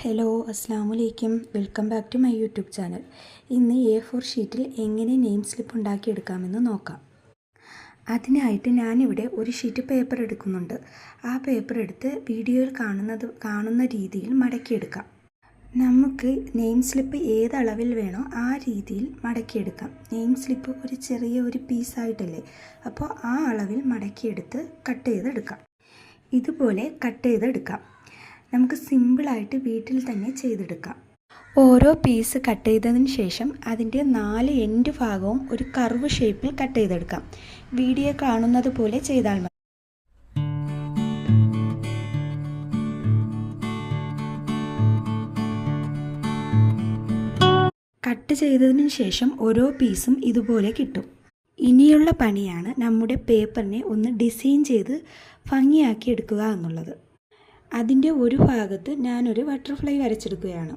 Hello അസ്സാമലൈക്കും welcome back to my YouTube channel. ഇന്ന് A4 ഷീറ്റിൽ എങ്ങനെ നെയിം സ്ലിപ്പ് ഉണ്ടാക്കിയെടുക്കാമെന്ന് നോക്കാം. അതിനായിട്ട് ഞാനിവിടെ ഒരു ഷീറ്റ് പേപ്പർ എടുക്കുന്നുണ്ട്. ആ പേപ്പർ എടുത്ത് വീഡിയോയിൽ കാണുന്ന രീതിയിൽ മടക്കിയെടുക്കാം. നമുക്ക് നെയിം സ്ലിപ്പ് ഏത് അളവിൽ വേണോ ആ രീതിയിൽ മടക്കിയെടുക്കാം. നെയിം സ്ലിപ്പ് ഒരു ചെറിയ പീസായിട്ടല്ലേ, അപ്പോൾ ആ അളവിൽ മടക്കിയെടുത്ത് കട്ട് ചെയ്തെടുക്കാം. ഇതുപോലെ കട്ട് ചെയ്തെടുക്കാം. നമുക്ക് സിമ്പിളായിട്ട് വീട്ടിൽ തന്നെ ചെയ്തെടുക്കാം. ഓരോ പീസ് കട്ട് ചെയ്തതിന് ശേഷം അതിൻ്റെ 4 എൻഡ് ഭാഗവും ഒരു കർവ് ഷേപ്പിൽ കട്ട് ചെയ്തെടുക്കാം. വീഡിയോ കാണുന്നത് പോലെ ചെയ്താൽ മതി. കട്ട് ചെയ്തതിന് ശേഷം ഓരോ പീസും ഇതുപോലെ കിട്ടും. ഇനിയുള്ള പണിയാണ് നമ്മുടെ പേപ്പറിനെ ഒന്ന് ഡിസൈൻ ചെയ്ത് ഭംഗിയാക്കി എടുക്കുക എന്നുള്ളത്. അതിൻ്റെ ഒരു ഭാഗത്ത് ഞാനൊരു ബട്ടർഫ്ലൈ വരച്ചെടുക്കുകയാണ്.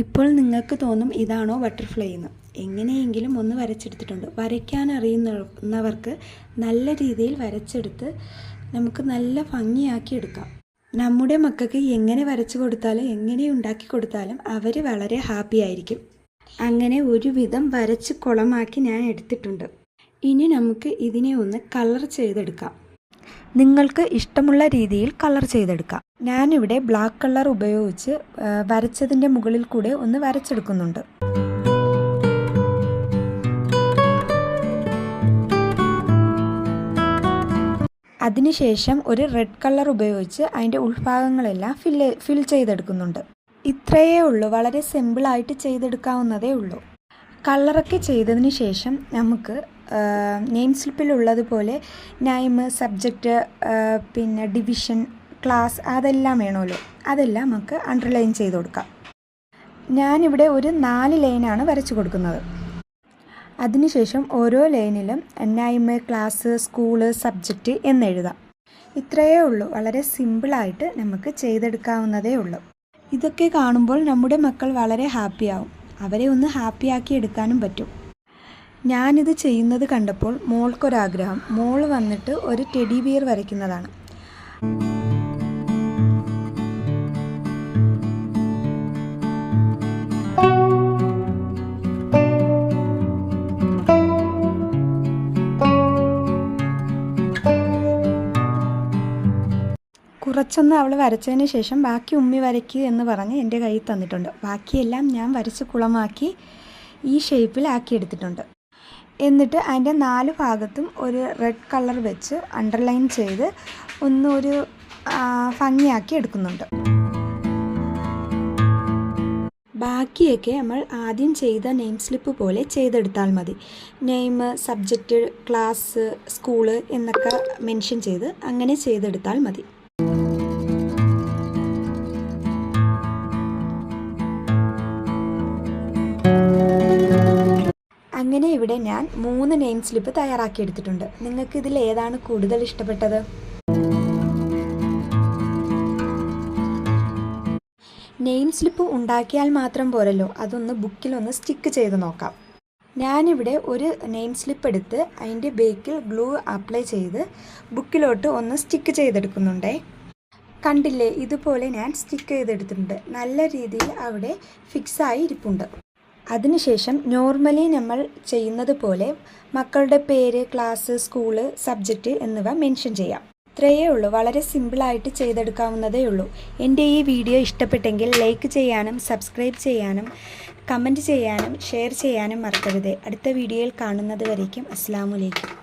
ഇപ്പോൾ നിങ്ങൾക്ക് തോന്നും ഇതാണോ ബട്ടർഫ്ലൈ എന്ന്. എങ്ങനെയെങ്കിലും ഒന്ന് വരച്ചെടുത്തിട്ടുണ്ട്. വരയ്ക്കാൻ അറിയുന്നവർക്ക് നല്ല രീതിയിൽ വരച്ചെടുത്ത് നമുക്ക് നല്ല ഭംഗിയാക്കി എടുക്കാം. നമ്മുടെ മക്കൾക്ക് എങ്ങനെ വരച്ചു കൊടുത്താലും എങ്ങനെ ഉണ്ടാക്കി കൊടുത്താലും അവർ വളരെ ഹാപ്പി ആയിരിക്കും. അങ്ങനെ ഒരുവിധം വരച്ച് കുളമാക്കി ഞാൻ എടുത്തിട്ടുണ്ട്. ഇനി നമുക്ക് ഇതിനെ ഒന്ന് കളർ ചെയ്തെടുക്കാം. നിങ്ങൾക്ക് ഇഷ്ടമുള്ള രീതിയിൽ കളർ ചെയ്തെടുക്കാം. ഞാനിവിടെ ബ്ലാക്ക് കളർ ഉപയോഗിച്ച് വരച്ചതിൻ്റെ മുകളിൽ കൂടെ ഒന്ന് വരച്ചെടുക്കുന്നുണ്ട്. അതിനുശേഷം ഒരു റെഡ് കളർ ഉപയോഗിച്ച് അതിൻ്റെ ഉൾഭാഗങ്ങളെല്ലാം ഫിൽ ചെയ്തെടുക്കുന്നുണ്ട്. ഇത്രയേ ഉള്ളൂ. വളരെ സിമ്പിളായിട്ട് ചെയ്തെടുക്കാവുന്നതേ ഉള്ളൂ. കളറൊക്കെ ചെയ്തതിന് ശേഷം നമുക്ക് നെയിം സ്ലിപ്പിലുള്ളതുപോലെ നെയിം, സബ്ജക്റ്റ്, പിന്നെ ഡിവിഷൻ, ക്ലാസ് അതെല്ലാം വേണമല്ലോ. അതെല്ലാം നമുക്ക് അണ്ടർലൈൻ ചെയ്ത് കൊടുക്കാം. ഞാനിവിടെ ഒരു 4 ലൈനാണ് വരച്ചു കൊടുക്കുന്നത്. അതിനുശേഷം ഓരോ ലൈനിലും നെയിം, ക്ലാസ്, സ്കൂള്, സബ്ജക്റ്റ് എന്നെഴുതാം. ഇത്രയേ ഉള്ളൂ. വളരെ സിമ്പിളായിട്ട് നമുക്ക് ചെയ്തെടുക്കാവുന്നതേ ഉള്ളൂ. ഇതൊക്കെ കാണുമ്പോൾ നമ്മുടെ മക്കൾ വളരെ ഹാപ്പിയാവും. അവരെ ഒന്ന് ഹാപ്പിയാക്കി എടുക്കാനും പറ്റും. ഞാനിത് ചെയ്യുന്നത് കണ്ടപ്പോൾ മോൾക്കൊരാഗ്രഹം. മോൾ വന്നിട്ട് ഒരു ടെഡി ബിയർ വരയ്ക്കുന്നതാണ്. കുറച്ചൊന്ന് അവൾ വരച്ചതിന് ശേഷം ബാക്കി ഉമ്മി വരയ്ക്കുക എന്ന് പറഞ്ഞ് എൻ്റെ കയ്യിൽ തന്നിട്ടുണ്ട്. ബാക്കിയെല്ലാം ഞാൻ വരച്ച് കുളമാക്കി ഈ ഷേപ്പിൽ ആക്കിയെടുത്തിട്ടുണ്ട്. എന്നിട്ട് അതിൻ്റെ 4 ഭാഗത്തും ഒരു റെഡ് കളർ വെച്ച് അണ്ടർലൈൻ ചെയ്ത് ഒരു ഭംഗിയാക്കി എടുക്കുന്നുണ്ട്. ബാക്കിയൊക്കെ നമ്മൾ ആദ്യം ചെയ്ത നെയിം സ്ലിപ്പ് പോലെ ചെയ്തെടുത്താൽ മതി. നെയിം, സബ്ജക്റ്റ്, ക്ലാസ്, സ്കൂള് എന്നൊക്കെ മെൻഷൻ ചെയ്ത് അങ്ങനെ ചെയ്തെടുത്താൽ മതി. അങ്ങനെ ഇവിടെ ഞാൻ 3 നെയിം സ്ലിപ്പ് തയ്യാറാക്കി എടുത്തിട്ടുണ്ട്. നിങ്ങൾക്ക് ഇതിൽ ഏതാണ് കൂടുതൽ ഇഷ്ടപ്പെട്ടത്? നെയിം സ്ലിപ്പ് ഉണ്ടാക്കിയാൽ മാത്രം പോരല്ലോ, അതൊന്ന് ബുക്കിലൊന്ന് സ്റ്റിക്ക് ചെയ്ത് നോക്കാം. ഞാനിവിടെ ഒരു നെയിം സ്ലിപ്പ് എടുത്ത് അതിൻ്റെ ബേക്കിൽ ഗ്ലൂ അപ്ലൈ ചെയ്ത് ബുക്കിലോട്ട് ഒന്ന് സ്റ്റിക്ക് ചെയ്തെടുക്കുന്നുണ്ടേ. കണ്ടില്ലേ, ഇതുപോലെ ഞാൻ സ്റ്റിക്ക് ചെയ്തെടുത്തിട്ടുണ്ട്. നല്ല രീതിയിൽ അവിടെ ഫിക്സായി ഇരിപ്പുണ്ട്. അതിനുശേഷം നോർമലി നമ്മൾ ചെയ്യുന്നത് പോലെ മക്കളുടെ പേര്, ക്ലാസ്, സ്കൂള്, സബ്ജക്റ്റ് എന്നിവ മെൻഷൻ ചെയ്യാം. ഇത്രയേ ഉള്ളൂ. വളരെ സിമ്പിളായിട്ട് ചെയ്തെടുക്കാവുന്നതേ ഉള്ളൂ. എൻ്റെ ഈ വീഡിയോ ഇഷ്ടപ്പെട്ടെങ്കിൽ ലൈക്ക് ചെയ്യാനും സബ്സ്ക്രൈബ് ചെയ്യാനും കമൻറ്റ് ചെയ്യാനും ഷെയർ ചെയ്യാനും മറക്കരുത്. അടുത്ത വീഡിയോയിൽ കാണുന്നത് വരേക്കും അസ്സലാമു അലൈക്കും.